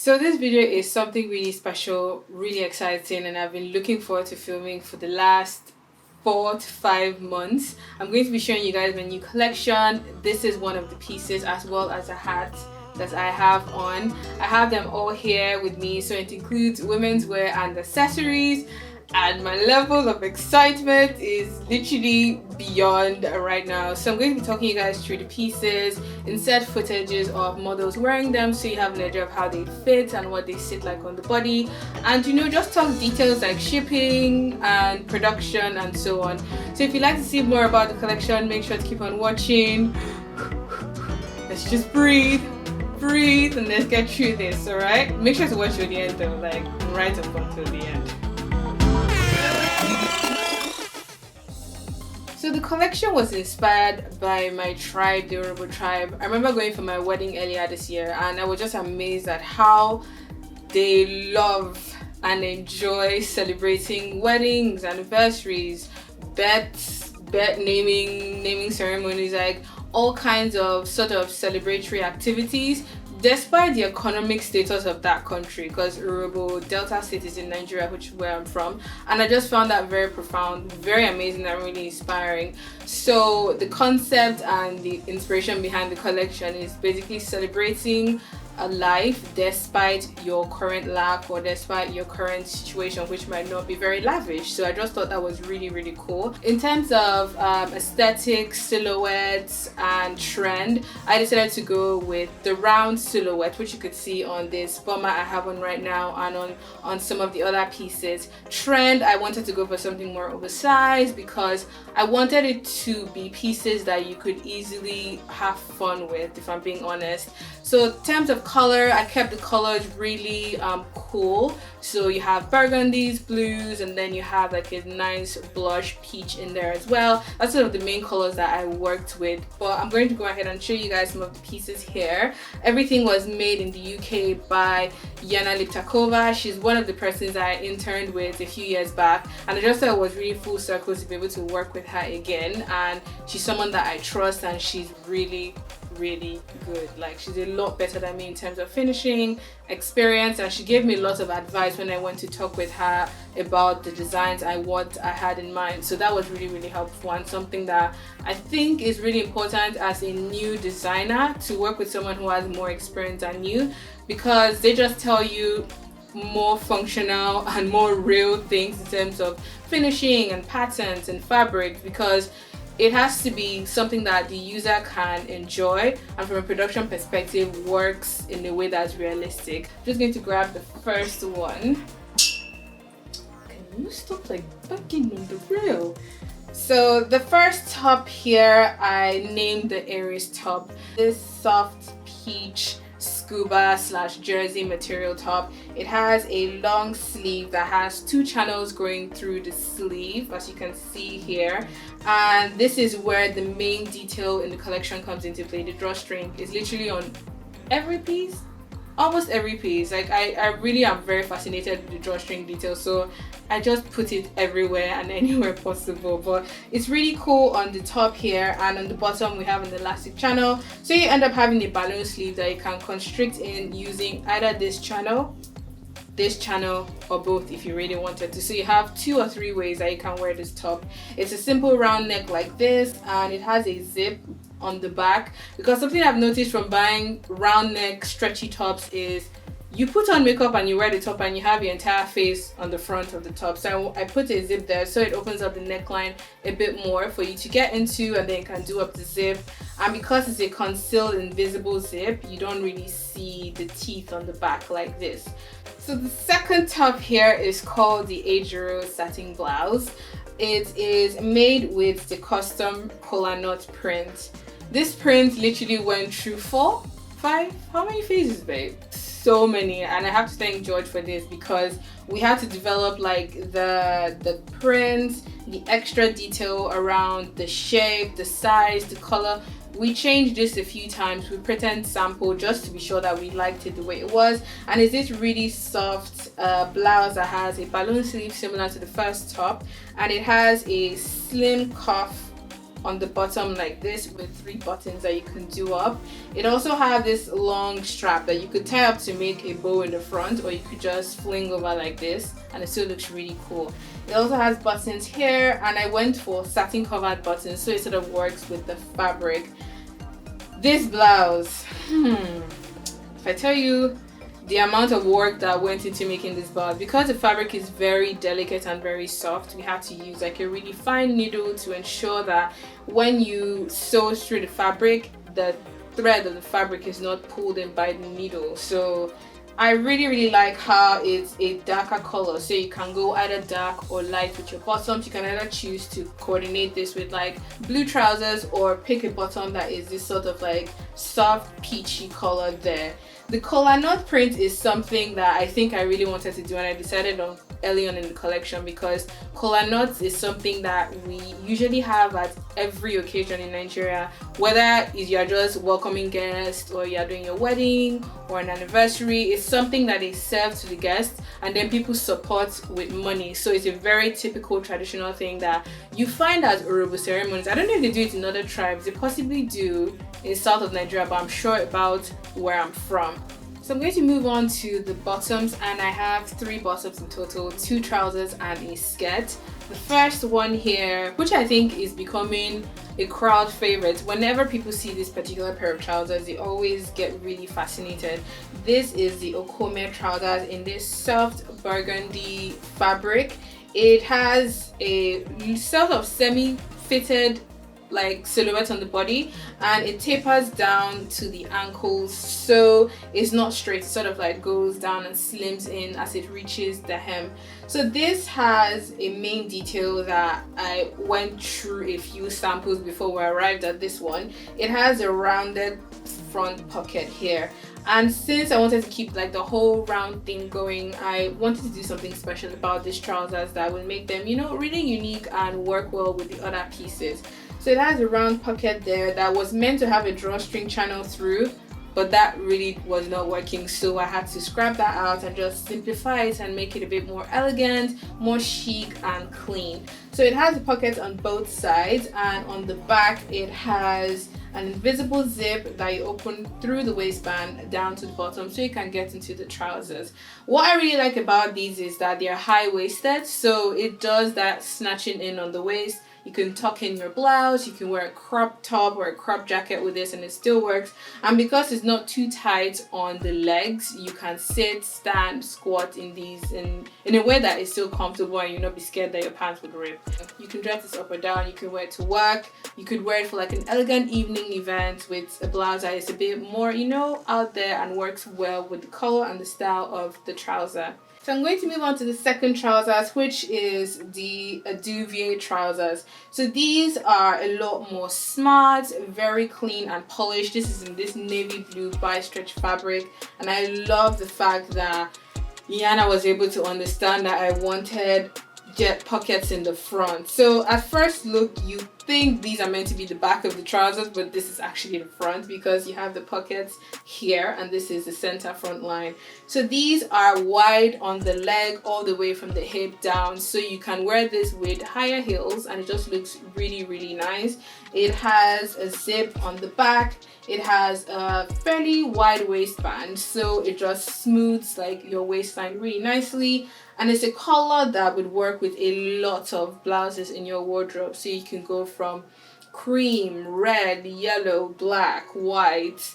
So this video is something really special, really exciting, and I've been looking forward to filming for the last 4 to 5 months. I'm going to be showing you guys my new collection. This is one of the pieces, as well as a hat that I have on. I have them all here with me, so it includes women's wear and accessories, and my level of excitement is literally beyond right now. So I'm going to be talking you guys through the pieces, insert footages of models wearing them so you have an idea of how they fit and what they sit like on the body, and just talk details like shipping and production and so on. So if you'd like to see more about the collection, make sure to keep on watching. Let's just breathe, and let's get through this. All right, make sure to watch till the end though, like right up until the end. So the collection was inspired by my tribe, the Yoruba tribe. I remember going for my wedding earlier this year, and I was just amazed at how they love and enjoy celebrating weddings, anniversaries, naming ceremonies, like all kinds of sort of celebratory activities, despite the economic status of that country, because Yoruba Delta State is in Nigeria, which is where I'm from, and I just found that very profound, very amazing, and really inspiring. So the concept and the inspiration behind the collection is basically celebrating a life despite your current lack or despite your current situation, which might not be very lavish. So I just thought that was really, really cool. In terms of aesthetics, silhouettes, and trend, I decided to go with the round silhouette, which you could see on this bomber I have on right now and on some of the other pieces. Trend, I wanted to go for something more oversized because I wanted it to be pieces that you could easily have fun with, if I'm being honest. So in terms of color, I kept the colors really cool. So you have burgundies, blues, and then you have like a nice blush peach in there as well. That's sort of the main colors that I worked with. But I'm going to go ahead and show you guys some of the pieces here. Everything was made in the UK by Yana Liptakova. She's one of the persons I interned with a few years back, and I just thought it was really full circle to be able to work with her again. And she's someone that I trust, and she's really good. Like, she's a lot better than me in terms of finishing experience, and she gave me lots of advice when I went to talk with her about the designs I had in mind. So that was really helpful, and something that I think is really important as a new designer, to work with someone who has more experience than you, because they just tell you more functional and more real things in terms of finishing and patterns and fabrics, because it has to be something that the user can enjoy and from a production perspective works in a way that's realistic. I'm just going to grab the first one. Can you stop like backing on the rail? So the first top here, I named the Aries top. This soft peach scuba / jersey material top. It has a long sleeve that has 2 channels going through the sleeve, as you can see here, and this is where the main detail in the collection comes into play. The drawstring is literally on every piece, almost every piece. Like, I really am very fascinated with the drawstring detail, so I just put it everywhere and anywhere possible. But it's really cool on the top here, and on the bottom we have an elastic channel, so you end up having a balloon sleeve that you can constrict in using either this channel, or both if you really wanted to. So you have 2 or 3 ways that you can wear this top. It's a simple round neck like this, and it has a zip on the back, because something I've noticed from buying round neck stretchy tops is you put on makeup and you wear the top and you have your entire face on the front of the top. So I put a zip there, so it opens up the neckline a bit more for you to get into, and then you can do up the zip. And because it's a concealed invisible zip, you don't really see the teeth on the back like this. So the second top here is called the Ejiro satin blouse. It is made with the custom kola nut print. This print literally went through 4, 5, how many phases, babe? So many. And I have to thank George for this, because we had to develop like the print, the extra detail around the shape, the size, the color. We changed this a few times. We pretend sample just to be sure that we liked it the way it was. And it's this really soft blouse that has a balloon sleeve similar to the first top, and it has a slim cuff on the bottom like this with 3 buttons that you can do up. It also has this long strap that you could tie up to make a bow in the front, or you could just fling over like this and it still looks really cool. It also has buttons here, and I went for satin covered buttons so it sort of works with the fabric. This blouse, if I tell you the amount of work that went into making this blouse, because the fabric is very delicate and very soft, we had to use like a really fine needle to ensure that when you sew through the fabric, the thread of the fabric is not pulled in by the needle. So I really like how it's a darker color, so you can go either dark or light with your bottoms. You can either choose to coordinate this with like blue trousers or pick a bottom that is this sort of like soft peachy color there. The kola nut print is something that I think I really wanted to do, and I decided on early on in the collection because kola nuts is something that we usually have at every occasion in Nigeria, whether you're just welcoming guests or you're doing your wedding or an anniversary. It's something that is served to the guests and then people support with money. So it's a very typical traditional thing that you find at Urobo ceremonies. I don't know if they do it in other tribes. They possibly do in south of Nigeria, but I'm sure about where I'm from. So I'm going to move on to the bottoms, and I have 3 bottoms in total, 2 trousers and a skirt. The first one here, which I think is becoming a crowd favorite. Whenever people see this particular pair of trousers, they always get really fascinated. This is the Okumura Trousers in this soft burgundy fabric. It has a sort of semi-fitted like silhouette on the body, and it tapers down to the ankles, so it's not straight. It sort of like goes down and slims in as it reaches the hem. So this has a main detail that I went through a few samples before we arrived at this one. It has a rounded front pocket here, and since I wanted to keep like the whole round thing going, I wanted to do something special about these trousers that would make them, you know, really unique and work well with the other pieces. So it has a round pocket there that was meant to have a drawstring channel through, but that really was not working, so I had to scrap that out and just simplify it and make it a bit more elegant, more chic and clean. So it has a pocket on both sides, and on the back it has an invisible zip that you open through the waistband down to the bottom so you can get into the trousers. What I really like about these is that they're high-waisted, so it does that snatching in on the waist. You can tuck in your blouse, you can wear a crop top or a crop jacket with this and it still works. And because it's not too tight on the legs, you can sit, stand, squat in these in a way that is still comfortable and you'll not be scared that your pants would rip. You can dress this up or down, you can wear it to work, you could wear it for like an elegant evening event with a blouse that is a bit more, you know, out there and works well with the color and the style of the trouser. So I'm going to move on to the second trousers, which is the Douvier Trousers. So these are a lot more smart, very clean and polished. This is in this navy blue bi-stretch fabric, and I love the fact that Yana was able to understand that I wanted jet pockets in the front. So at first look, you think these are meant to be the back of the trousers, but this is actually the front because you have the pockets here and this is the center front line. So these are wide on the leg all the way from the hip down, so you can wear this with higher heels and it just looks really nice. It has a zip on the back. It has a fairly wide waistband, so it just smooths like your waistline really nicely. And it's a color that would work with a lot of blouses in your wardrobe. So you can go from cream, red, yellow, black, white,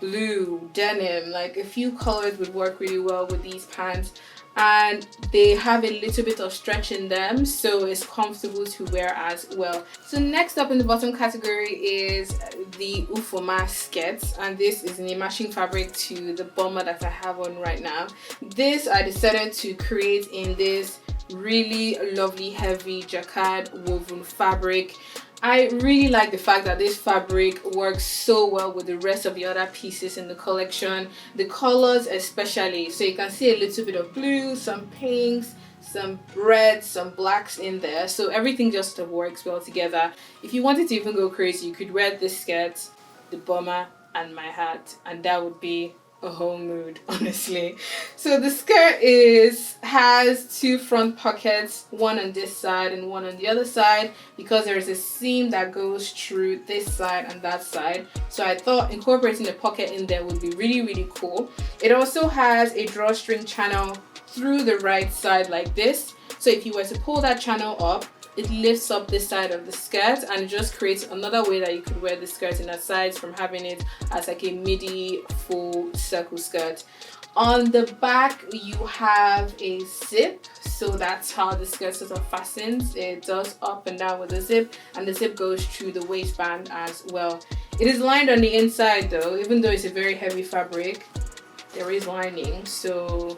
blue, denim. Like a few colors would work really well with these pants. And they have a little bit of stretch in them, so it's comfortable to wear as well. So next up in the bottom category is the Ufuoma skirts, and this is in a matching fabric to the bomber that I have on right now. This I decided to create in this really lovely heavy jacquard woven fabric. I really like the fact that this fabric works so well with the rest of the other pieces in the collection. The colors especially, so you can see a little bit of blue, some pinks, some reds, some blacks in there. So everything just works well together. If you wanted to even go crazy, you could wear this skirt, the bomber and my hat, and that would be a whole mood, honestly. So the skirt has two front pockets, one on this side and one on the other side, because there's a seam that goes through this side and that side. So I thought incorporating a pocket in there would be really, really cool. It also has a drawstring channel through the right side like this. So if you were to pull that channel up, it lifts up this side of the skirt, and it just creates another way that you could wear the skirt in aside from having it as like a midi full circle skirt. On the back you have a zip, so that's how the skirt sort of fastens. It does up and down with the zip, and the zip goes through the waistband as well. It is lined on the inside though, even though it's a very heavy fabric, there is lining. So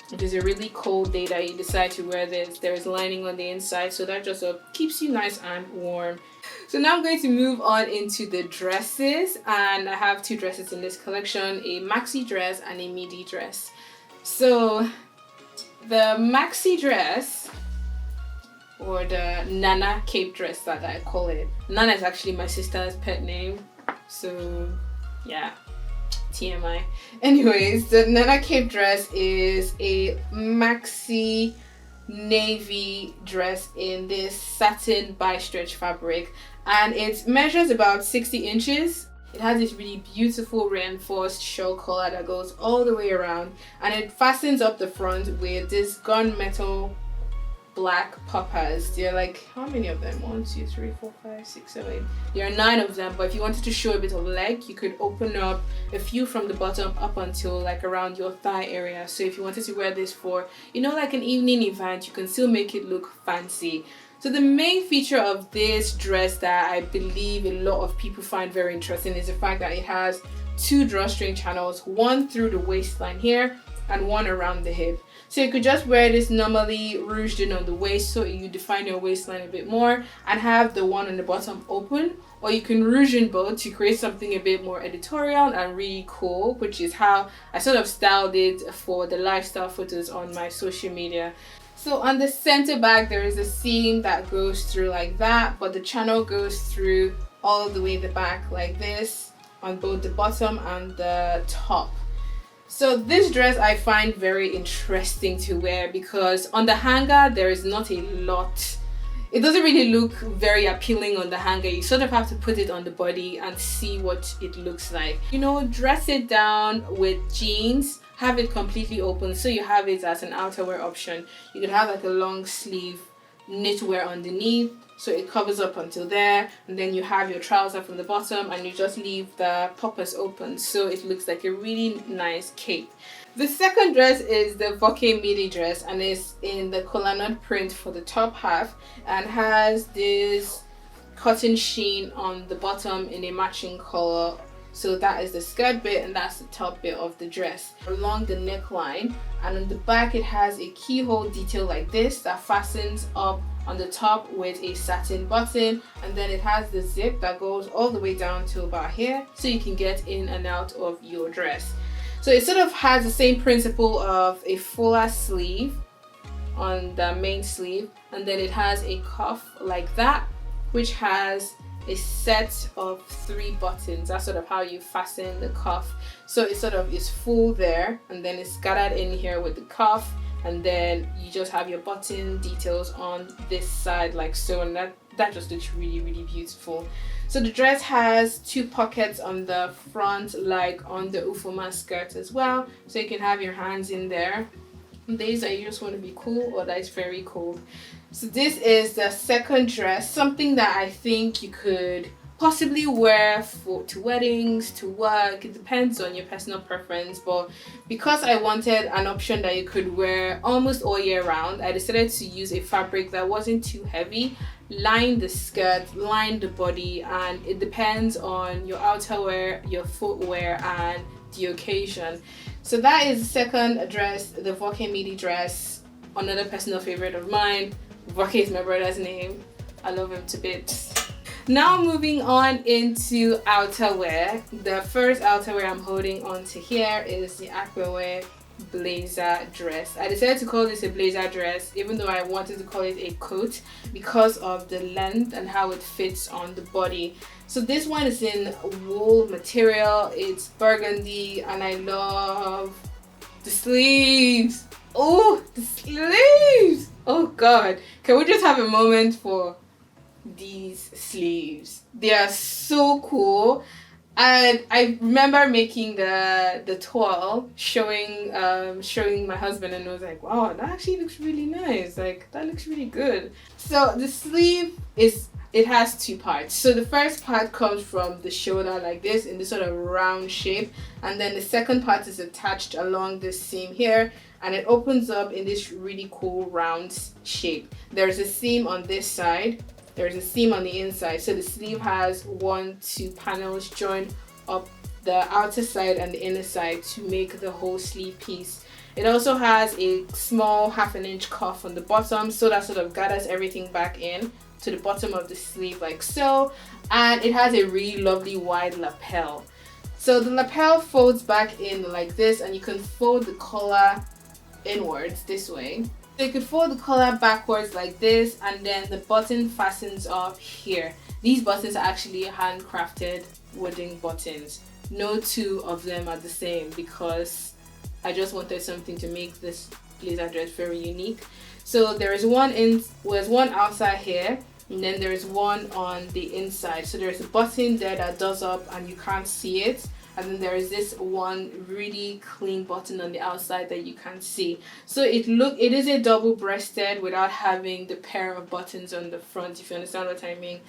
if it's a really cold day that you decide to wear this, there is lining on the inside, so that just keeps you nice and warm. So now I'm going to move on into the dresses, and I have two dresses in this collection, a maxi dress and a midi dress. So the maxi dress, or the Nana cape dress that I call it. Nana is actually my sister's pet name, so yeah. TMI. Anyways, the Nana cape dress is a maxi navy dress in this satin bi-stretch fabric, and it measures about 60 inches. It has this really beautiful reinforced shawl collar that goes all the way around, and it fastens up the front with this gunmetal black poppers. There are like, how many of them? 1, 2, 3, 4, 5, 6, 7, 8. There are 9 of them, but if you wanted to show a bit of leg, you could open up a few from the bottom up until like around your thigh area. So if you wanted to wear this for, you know, like an evening event, you can still make it look fancy. So the main feature of this dress that I believe a lot of people find very interesting is the fact that it has two drawstring channels, one through the waistline here and one around the hip. So you could just wear this normally ruched in on the waist, so you define your waistline a bit more, and have the one on the bottom open, or you can ruche in both to create something a bit more editorial and really cool, which is how I sort of styled it for the lifestyle photos on my social media. So on the center back there is a seam that goes through like that, but the channel goes through all the way the back like this on both the bottom and the top. So this dress I find very interesting to wear because on the hanger there is not a lot. It doesn't really look very appealing on the hanger. You sort of have to put it on the body and see what it looks like. You know, dress it down with jeans, have it completely open so you have it as an outerwear option. You could have like a long sleeve knitwear underneath, so it covers up until there, and then you have your trouser from the bottom and you just leave the poppers open so it looks like a really nice cape. The second dress is the Douvier Midi Dress, and it's in the kola nut print for the top half and has this cotton sheen on the bottom in a matching color. So that is the skirt bit and that's the top bit of the dress. Along the neckline and on the back it has a keyhole detail like this that fastens up on the top with a satin button, and then it has the zip that goes all the way down to about here so you can get in and out of your dress. So it sort of has the same principle of a fuller sleeve on the main sleeve, and then it has a cuff like that which has a set of 3 buttons. That's sort of how you fasten the cuff. So it sort of is full there and then it's scattered in here with the cuff, and then you just have your button details on this side like so, and that just looks really, really beautiful. So the dress has 2 pockets on the front like on the Ufuoma skirt as well, so you can have your hands in there on days that you just want to be cool or that is very cold. So this is the second dress, something that I think you could possibly wear to weddings, to work. It depends on your personal preference, but because I wanted an option that you could wear almost all year round, I decided to use a fabric that wasn't too heavy, line the skirt, line the body, and it depends on your outerwear, your footwear, and the occasion. So that is the second dress, the Douvier Midi Dress, another personal favorite of mine. Douvier is my brother's name. I love him to bits. Now moving on into outerwear. The first outerwear I'm holding on to here is the Akpevwe blazer dress. I decided to call this a blazer dress even though I wanted to call it a coat because of the length and how it fits on the body. So this one is in wool material, it's burgundy, and I love the sleeves. Oh, the sleeves! Oh god, can we just have a moment for these sleeves? They are so cool. And I remember making the toile, showing my husband, and I was like, wow, that actually looks really nice. Like, that looks really good. So the sleeve it has two parts. So the first part comes from the shoulder like this in this sort of round shape, and then the second part is attached along this seam here, and it opens up in this really cool round shape. There's a seam on this side. There's a seam on the inside, so the sleeve has 2 panels joined up the outer side and the inner side to make the whole sleeve piece. It also has a small 1/2 inch cuff on the bottom, so that sort of gathers everything back in to the bottom of the sleeve like so, and it has a really lovely wide lapel. So the lapel folds back in like this, and you can fold the collar inwards this way. So you could fold the collar backwards like this, and then the button fastens up here. These buttons are actually handcrafted wooden buttons. No two of them are the same because I just wanted something to make this blazer dress very unique. So there's one outside here, and then there's one on the inside. So there's a button there that does up and you can't see it. And then there is this one really clean button on the outside that you can't see. So it is a double-breasted without having the pair of buttons on the front, if you understand what I mean.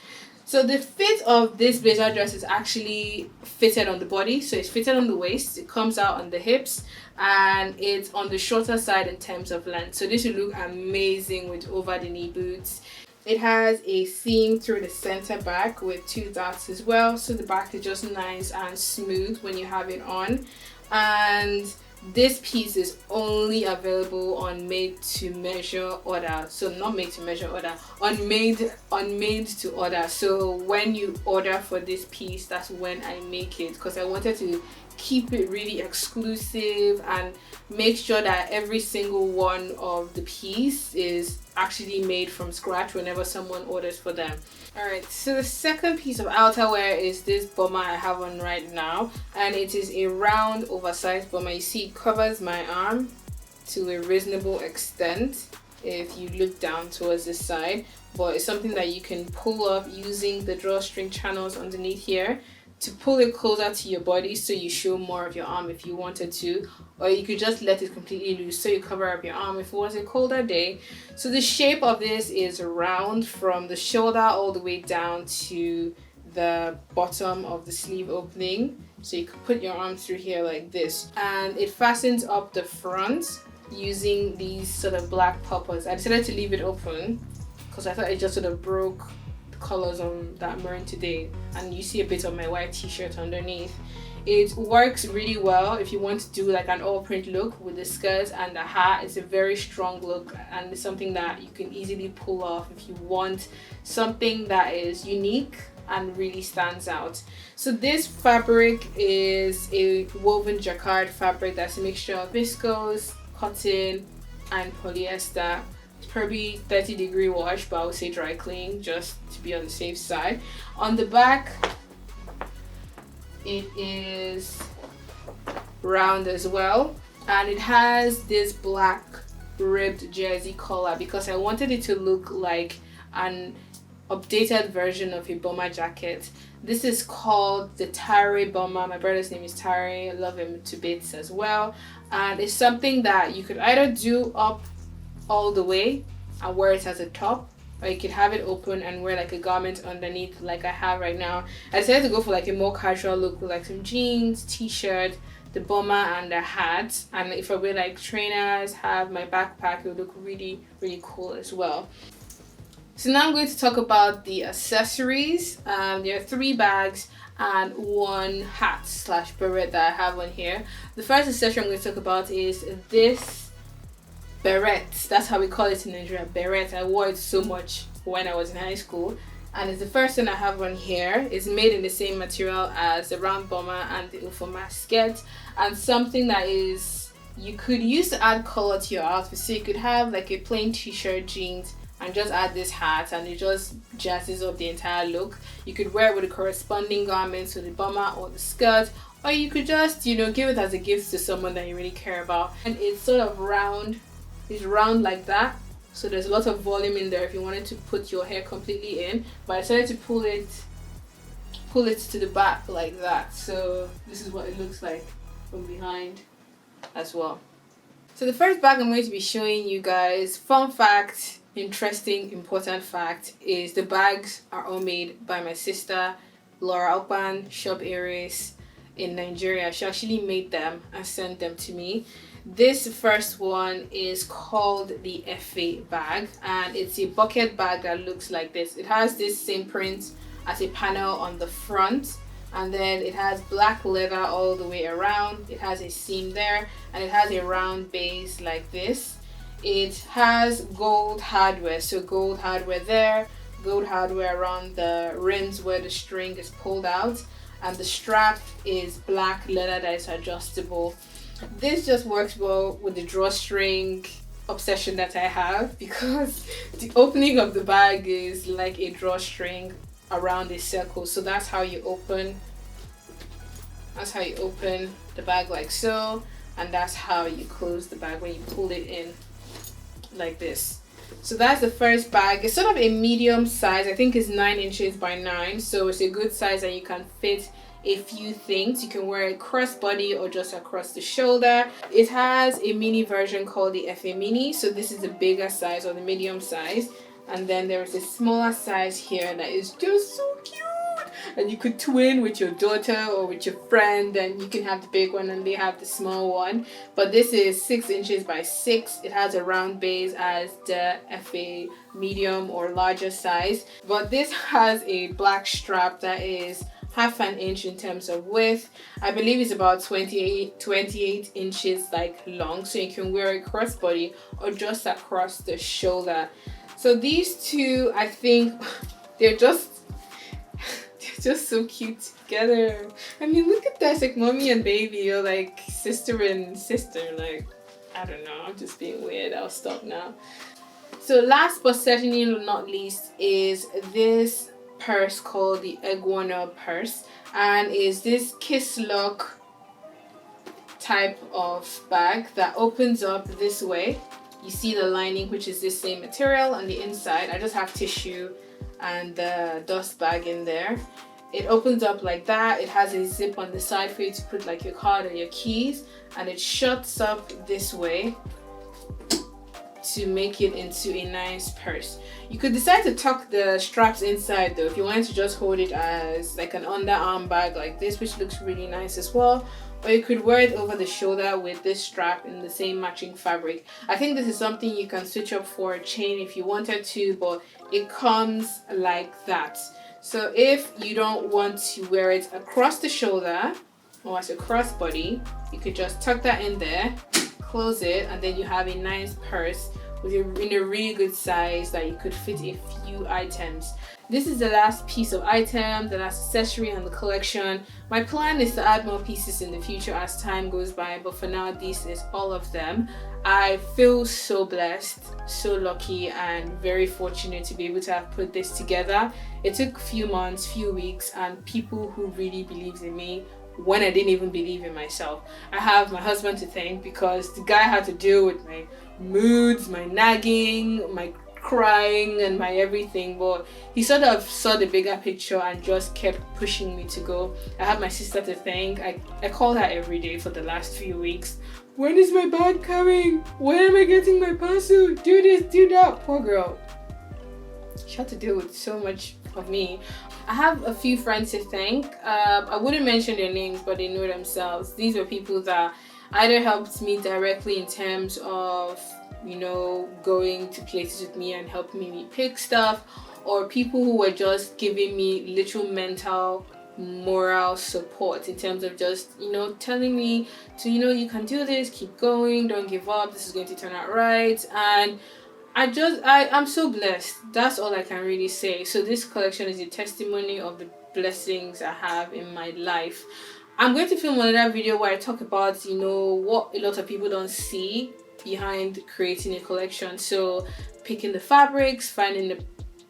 So the fit of this blazer dress is actually fitted on the body. So it's fitted on the waist, it comes out on the hips, and it's on the shorter side in terms of length. So this will look amazing with over-the-knee boots. It has a seam through the center back with 2 dots as well, so the back is just nice and smooth when you have it on. And this piece is only available on made to measure order. So not made to measure order, on made to order. So when you order for this piece, that's when I make it, because I wanted to keep it really exclusive and make sure that every single one of the piece is actually made from scratch whenever someone orders for them. Alright, so the second piece of outerwear is this bomber I have on right now, and it is a round oversized bomber. You see it covers my arm to a reasonable extent if you look down towards the side, but it's something that you can pull up using the drawstring channels underneath here to pull it closer to your body so you show more of your arm if you wanted to, or you could just let it completely loose so you cover up your arm if it was a colder day. So the shape of this is round from the shoulder all the way down to the bottom of the sleeve opening, so you could put your arm through here like this, and it fastens up the front using these sort of black poppers. I decided to leave it open because I thought it just sort of broke colors on that I'm wearing today, and you see a bit of my white t-shirt underneath. It works really well if you want to do like an all print look with the skirt and the hat. It's a very strong look, and it's something that you can easily pull off if you want something that is unique and really stands out. So this fabric is a woven jacquard fabric that's a mixture of viscose, cotton, and polyester. Probably 30-degree wash, but I would say dry clean just to be on the safe side. On the back, it is round as well, and it has this black ribbed jersey collar because I wanted it to look like an updated version of a bomber jacket. This is called the Tare bomber. My brother's name is Tare. I love him to bits as well, and it's something that you could either do up all the way and wear it as a top, or you could have it open and wear like a garment underneath like I have right now. I decided to go for like a more casual look with like some jeans, t-shirt, the bomber, and the hat. And if I wear like trainers, have my backpack, it would look really cool as well. So now I'm going to talk about the accessories. There are 3 bags and 1 hat / beret that I have on here. The first accessory I'm going to talk about is this beret. That's how we call it in Nigeria, beret. I wore it so much when I was in high school, and it's the first thing I have on here. It's made in the same material as the round bomber and the Ufuoma skirt, and something that is you could use to add color to your outfit. So you could have like a plain t-shirt, jeans, and just add this hat, and it just jazzes up the entire look. You could wear it with the corresponding garments, with the bomber or the skirt, or you could just, you know, give it as a gift to someone that you really care about. And it's sort of round, it's round like that. So there's a lot of volume in there if you wanted to put your hair completely in. But I decided to pull it to the back like that. So this is what it looks like from behind as well. So the first bag I'm going to be showing you guys, fun fact, interesting, important fact, is the bags are all made by my sister, Laura Alpan, Shop Aries in Nigeria. She actually made them and sent them to me. This first one is called the FA bag, and it's a bucket bag that looks like this. It has this same print as a panel on the front, and then it has black leather all the way around. It has a seam there, and it has a round base like this. It has gold hardware, so gold hardware there, gold hardware around the rims where the string is pulled out, and the strap is black leather that is adjustable. This just works well with the drawstring obsession that I have, because the opening of the bag is like a drawstring around a circle. So that's how you open the bag, like so, and that's how you close the bag when you pull it in like this. So that's the first bag. It's sort of a medium size. I think it's 9 inches by 9, so it's a good size and you can fit a few things. You can wear it crossbody or just across the shoulder. It has a mini version called the FA Mini, so this is the bigger size or the medium size, and then there is a smaller size here that is just so cute, and you could twin with your daughter or with your friend, and you can have the big one and they have the small one. But this is 6 inches by 6. It has a round base as the FA medium or larger size, but this has a black strap that is half an inch in terms of width. I believe it's about 28 inches like long, so you can wear it crossbody or just across the shoulder. So these two, I think they're just so cute together. I mean, look at that, it's like mommy and baby, or like sister and sister. Like, I don't know, I'm just being weird. I'll stop now. So last but certainly not least is this purse called the Iguana Purse, and is this kiss lock type of bag that opens up this way. You see the lining, which is this same material on the inside. I just have tissue and the dust bag in there. It opens up like that. It has a zip on the side for you to put like your card or your keys, and it shuts up this way to make it into a nice purse. You could decide to tuck the straps inside though if you wanted to just hold it as like an underarm bag like this, which looks really nice as well. Or you could wear it over the shoulder with this strap in the same matching fabric. I think this is something you can switch up for a chain if you wanted to, but it comes like that. So if you don't want to wear it across the shoulder or as a crossbody, you could just tuck that in there, close it, and then you have a nice purse in a really good size that you could fit a few items. This is the last piece of item, the last accessory in the collection. My plan is to add more pieces in the future as time goes by, but for now this is all of them. I feel so blessed, so lucky, and very fortunate to be able to have put this together. It took a few months, few weeks, and people who really believed in me when I didn't even believe in myself. I have my husband to thank, because the guy had to deal with my moods, my nagging, my crying, and my everything, but he sort of saw the bigger picture and just kept pushing me to go. I have my sister to thank. I called her every day for the last few weeks. When is my bag coming? When am I getting my parcel? Do this, do that. Poor girl. She had to deal with so much of me. I have a few friends to thank. I wouldn't mention their names, but they know themselves. These are people that either helped me directly in terms of, you know, going to places with me and helping me pick stuff, or people who were just giving me literal mental moral support in terms of just, you know, telling me to, you know, you can do this, keep going, don't give up, this is going to turn out right. And I'm so blessed. That's all I can really say. So this collection is a testimony of the blessings I have in my life. I'm going to film another video where I talk about, you know, what a lot of people don't see behind creating a collection. So picking the fabrics, finding the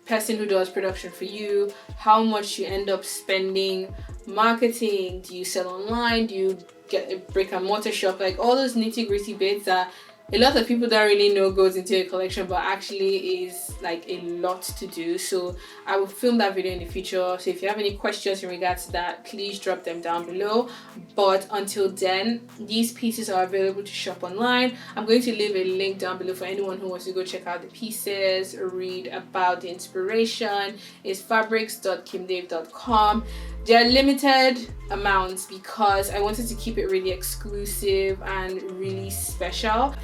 person who does production for you, how much you end up spending, marketing, do you sell online, do you get a brick and mortar shop, like all those nitty-gritty bits that a lot of people don't really know goes into a collection, but actually is like a lot to do. So I will film that video in the future. So if you have any questions in regards to that, please drop them down below. But until then, these pieces are available to shop online. I'm going to leave a link down below for anyone who wants to go check out the pieces, read about the inspiration. It's fabrics.kimdave.com. They're limited amounts because I wanted to keep it really exclusive and really special.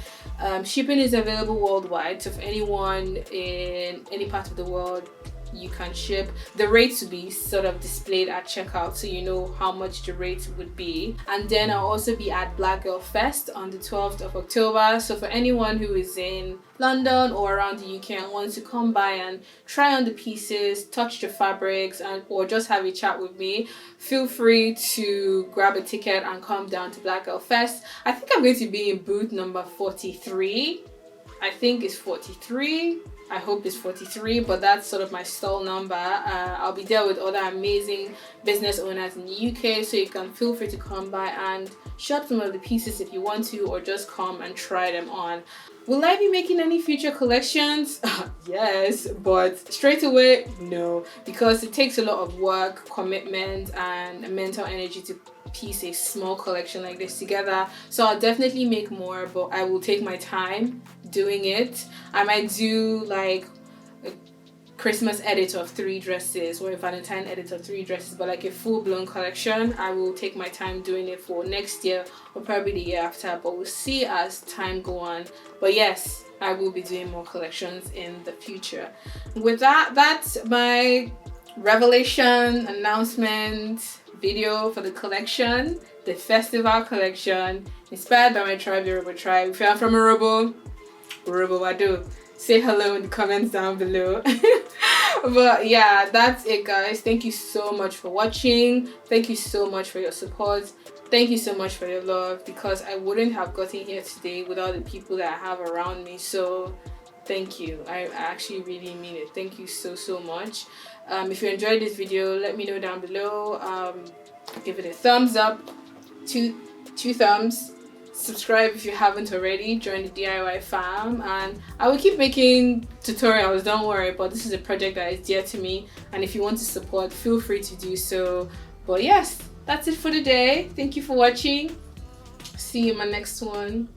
Shipping is available worldwide, so if anyone in any part of the world, you can ship. The rates will be sort of displayed at checkout, so you know how much the rate would be. And then I'll also be at Black Girl Fest on the 12th of October. So for anyone who is in London or around the UK and wants to come by and try on the pieces, touch the fabrics, and or just have a chat with me, feel free to grab a ticket and come down to Black Girl Fest. I think I'm going to be in booth number 43. I think it's 43. I hope it's 43, but that's sort of my stall number. I'll be there with other amazing business owners in the UK, so you can feel free to come by and shop some of the pieces if you want to, or just come and try them on. Will I be making any future collections? Yes, but straight away, no, because it takes a lot of work, commitment, and mental energy to piece a small collection like this together. So I'll definitely make more, but I will take my time doing it. I might do like a Christmas edit of 3 dresses or a Valentine edit of 3 dresses, but like a full-blown collection, I will take my time doing it for next year or probably the year after, but we'll see as time go on. But yes, I will be doing more collections in the future. With that, that's my revelation announcement video for the collection, the festival collection, inspired by my tribe, the Yoruba tribe. If you are from Yoruba Wado, say hello in the comments down below. But yeah, that's it, guys. Thank you so much for watching. Thank you so much for your support. Thank you so much for your love, because I wouldn't have gotten here today without the people that I have around me. So thank you. I actually really mean it. Thank you so much. If you enjoyed this video, let me know down below. Give it a thumbs up, two thumbs. Subscribe if you haven't already. Join the DIY fam, and I will keep making tutorials, don't worry, but this is a project that is dear to me, and if you want to support, feel free to do so. But yes, that's it for today. Thank you for watching. See you in my next one.